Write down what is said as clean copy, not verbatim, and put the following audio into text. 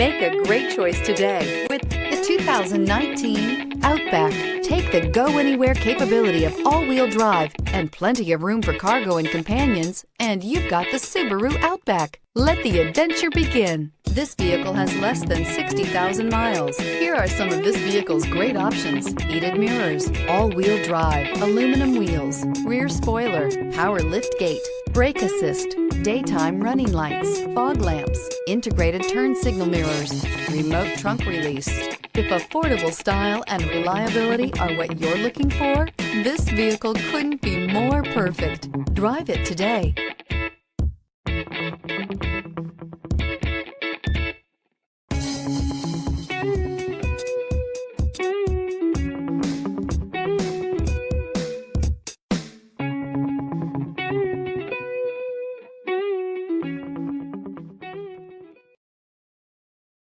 Make a great choice today with the 2019 Outback. Take the go-anywhere capability of all-wheel drive and plenty of room for cargo and companions, and you've got the Subaru Outback. Let the adventure begin. This vehicle has less than 60,000 miles. Here are some of this vehicle's great options: heated mirrors, all-wheel drive, aluminum wheels, rear spoiler, power liftgate, brake assist, daytime running lights, fog lamps, integrated turn signal mirrors, remote trunk release. If affordable style and reliability are what you're looking for, this vehicle couldn't be more perfect. Drive it today.